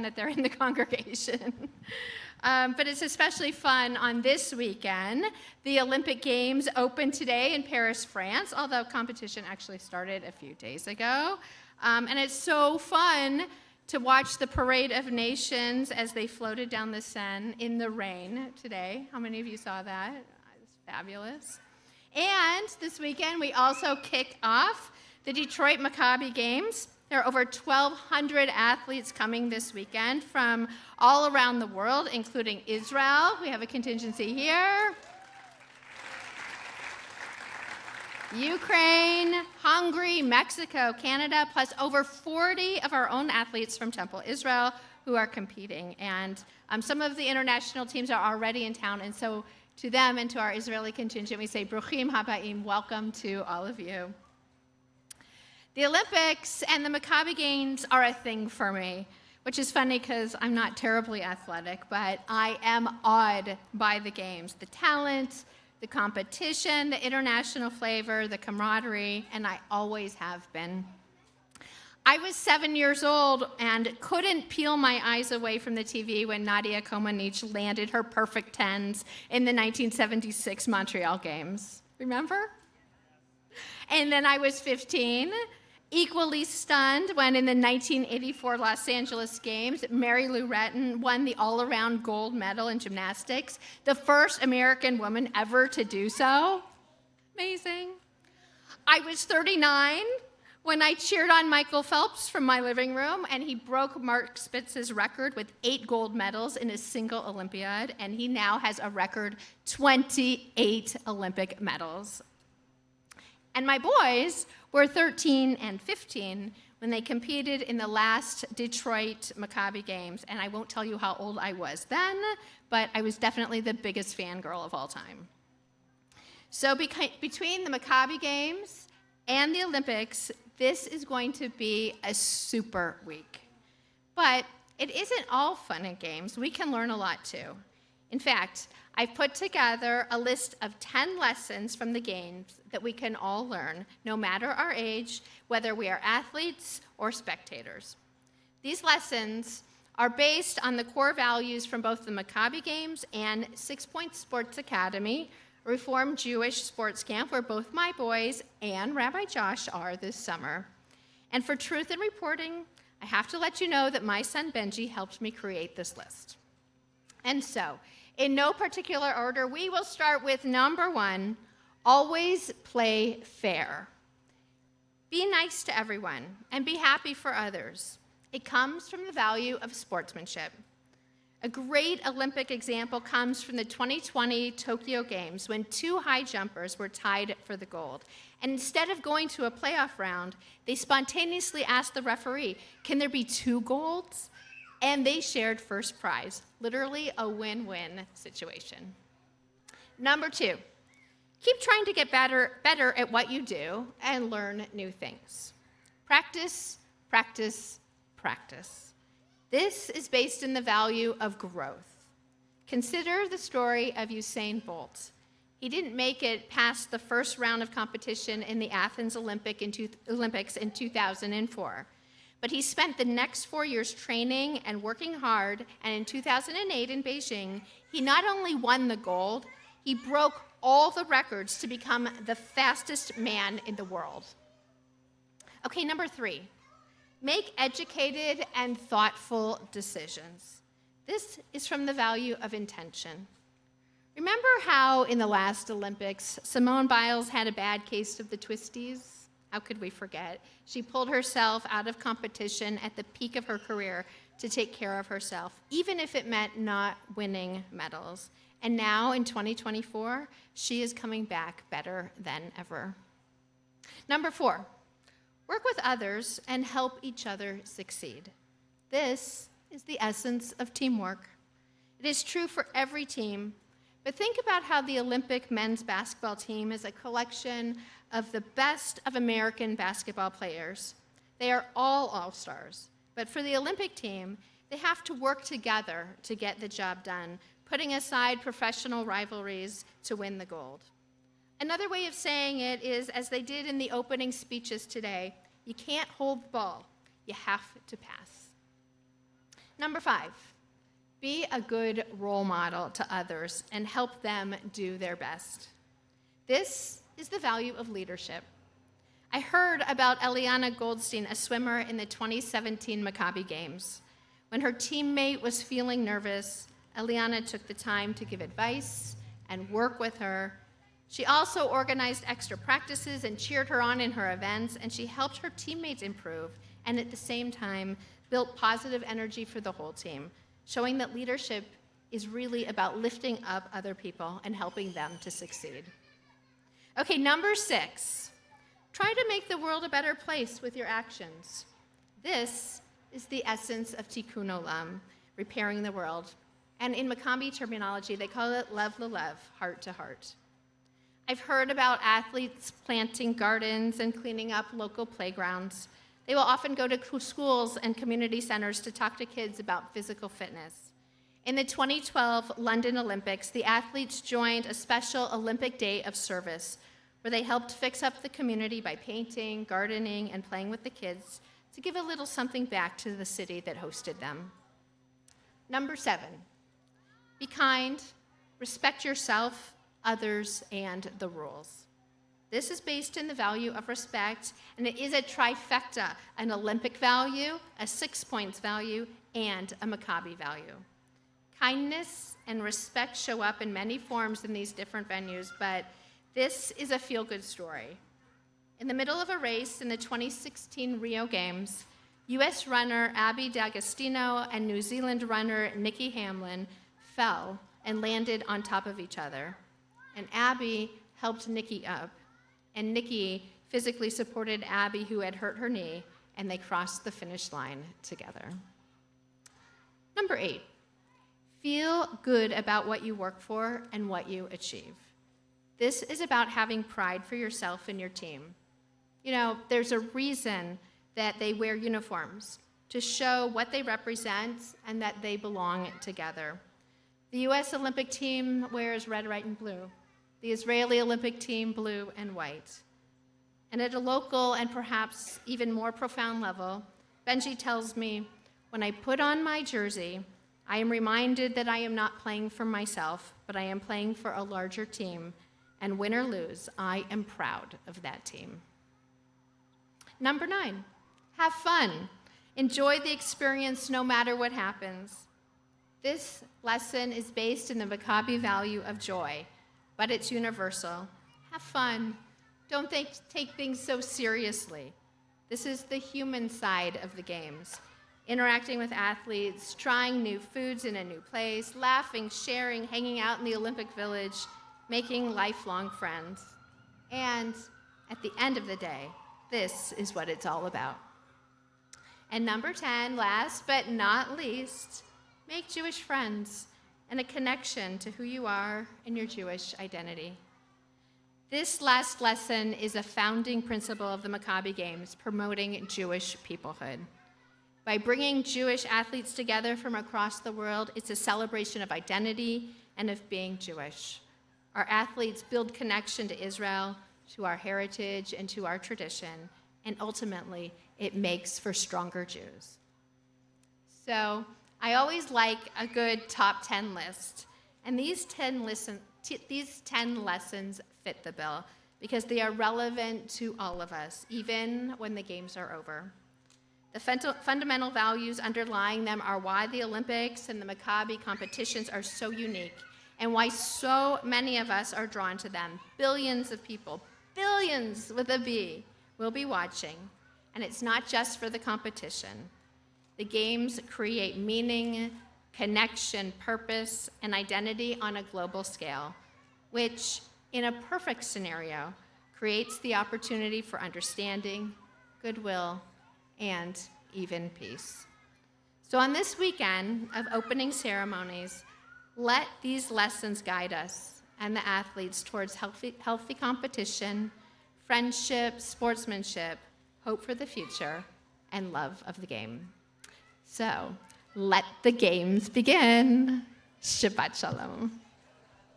that they're in the congregation. But it's especially fun on this weekend. The Olympic Games open today in Paris, France, although competition actually started a few days ago. And it's so fun to watch the Parade of Nations as they floated down the Seine in the rain today. How many of you saw that? It's fabulous. And this weekend, we also kick off the Detroit Maccabi Games. There are over 1,200 athletes coming this weekend from all around the world, including Israel. We have a contingency here. Ukraine, Hungary, Mexico, Canada, plus over 40 of our own athletes from Temple Israel who are competing. And some of the international teams are already in town, and so to them and to our Israeli contingent, we say, Bruchim Habaim, welcome to all of you. The Olympics and the Maccabi Games are a thing for me, which is funny because I'm not terribly athletic, but I am awed by the games, the talent, the competition, the international flavor, the camaraderie, and I always have been. I was 7 years old and couldn't peel my eyes away from the TV when Nadia Comaneci landed her perfect tens in the 1976 Montreal Games. Remember? And then I was 15, equally stunned when in the 1984 Los Angeles Games, Mary Lou Retton won the all-around gold medal in gymnastics, the first American woman ever to do so. Amazing. I was 39 when I cheered on Michael Phelps from my living room, and he broke Mark Spitz's record with 8 gold medals in a single Olympiad, and he now has a record 28 Olympic medals. And my boys were 13 and 15 when they competed in the last Detroit Maccabi Games, and I won't tell you how old I was then, but I was definitely the biggest fangirl of all time. So between the Maccabi Games and the Olympics, this is going to be a super week. But it isn't all fun and games. We can learn a lot too. In fact, I've put together a list of 10 lessons from the games that we can all learn, no matter our age, whether we are athletes or spectators. These lessons are based on the core values from both the Maccabi Games and 6 Point Sports Academy, a Reformed Jewish sports camp where both my boys and Rabbi Josh are this summer. And for truth in reporting, I have to let you know that my son Benji helped me create this list. And so, in no particular order, we will start with number 1, always play fair. Be nice to everyone and be happy for others. It comes from the value of sportsmanship. A great Olympic example comes from the 2020 Tokyo Games when 2 high jumpers were tied for the gold. And instead of going to a playoff round, they spontaneously asked the referee, can there be 2 golds? And they shared first prize, literally a win-win situation. Number 2, keep trying to get better at what you do and learn new things. Practice, practice, practice. This is based in the value of growth. Consider the story of Usain Bolt. He didn't make it past the first round of competition in the Athens Olympics in 2004. But he spent the next 4 years training and working hard, and in 2008 in Beijing, he not only won the gold, he broke all the records to become the fastest man in the world. Okay, number 3, make educated and thoughtful decisions. This is from the value of intention. Remember how in the last Olympics, Simone Biles had a bad case of the twisties? How could we forget? She pulled herself out of competition at the peak of her career to take care of herself, even if it meant not winning medals. And now in 2024, she is coming back better than ever. Number 4, work with others and help each other succeed. This is the essence of teamwork. It is true for every team, but think about how the Olympic men's basketball team is a collection of the best of American basketball players. They are all all-stars, but for the Olympic team, they have to work together to get the job done, putting aside professional rivalries to win the gold. Another way of saying it is, as they did in the opening speeches today, you can't hold the ball, you have to pass. Number 5, be a good role model to others and help them do their best. This is the value of leadership. I heard about Eliana Goldstein, a swimmer in the 2017 Maccabi Games. When her teammate was feeling nervous, Eliana took the time to give advice and work with her. She also organized extra practices and cheered her on in her events, and she helped her teammates improve, and at the same time, built positive energy for the whole team, showing that leadership is really about lifting up other people and helping them to succeed. Okay, number 6, try to make the world a better place with your actions. This is the essence of tikkun olam, repairing the world. And in Maccabi terminology, they call it lev lelev, heart to heart. I've heard about athletes planting gardens and cleaning up local playgrounds. They will often go to schools and community centers to talk to kids about physical fitness. In the 2012 London Olympics, the athletes joined a special Olympic Day of Service, where they helped fix up the community by painting, gardening, and playing with the kids to give a little something back to the city that hosted them. Number 7, be kind, respect yourself, others, and the rules. This is based in the value of respect, and it is a trifecta, an Olympic value, a 6 points value, and a Maccabi value. Kindness and respect show up in many forms in these different venues, but this is a feel-good story. In the middle of a race in the 2016 Rio Games, U.S. runner Abby D'Agostino and New Zealand runner Nikki Hamlin fell and landed on top of each other. And Abby helped Nikki up, and Nikki physically supported Abby, who had hurt her knee, and they crossed the finish line together. Number 8, feel good about what you work for and what you achieve. This is about having pride for yourself and your team. You know, there's a reason that they wear uniforms, to show what they represent and that they belong together. The U.S. Olympic team wears red, white, and blue. The Israeli Olympic team, blue and white. And at a local and perhaps even more profound level, Benji tells me, when I put on my jersey, I am reminded that I am not playing for myself, but I am playing for a larger team. And win or lose, I am proud of that team. Number 9, have fun. Enjoy the experience no matter what happens. This lesson is based in the Maccabi value of joy, but it's universal. Have fun. Don't take things so seriously. This is the human side of the games. Interacting with athletes, trying new foods in a new place, laughing, sharing, hanging out in the Olympic Village, making lifelong friends. And at the end of the day, this is what it's all about. And number 10, last but not least, make Jewish friends and a connection to who you are and your Jewish identity. This last lesson is a founding principle of the Maccabi Games, promoting Jewish peoplehood. By bringing Jewish athletes together from across the world, it's a celebration of identity and of being Jewish. Our athletes build connection to Israel, to our heritage, and to our tradition, and ultimately, it makes for stronger Jews. So I always like a good top 10 list, and these 10 lessons fit the bill because they are relevant to all of us, even when the games are over. The fundamental values underlying them are why the Olympics and the Maccabi competitions are so unique and why so many of us are drawn to them. Billions of people, billions with a B, will be watching. And it's not just for the competition. The games create meaning, connection, purpose, and identity on a global scale, which, in a perfect scenario, creates the opportunity for understanding, goodwill, and even peace. So on this weekend of opening ceremonies, let these lessons guide us and the athletes towards healthy competition, friendship, sportsmanship, hope for the future, and love of the game. So let the games begin. Shabbat Shalom.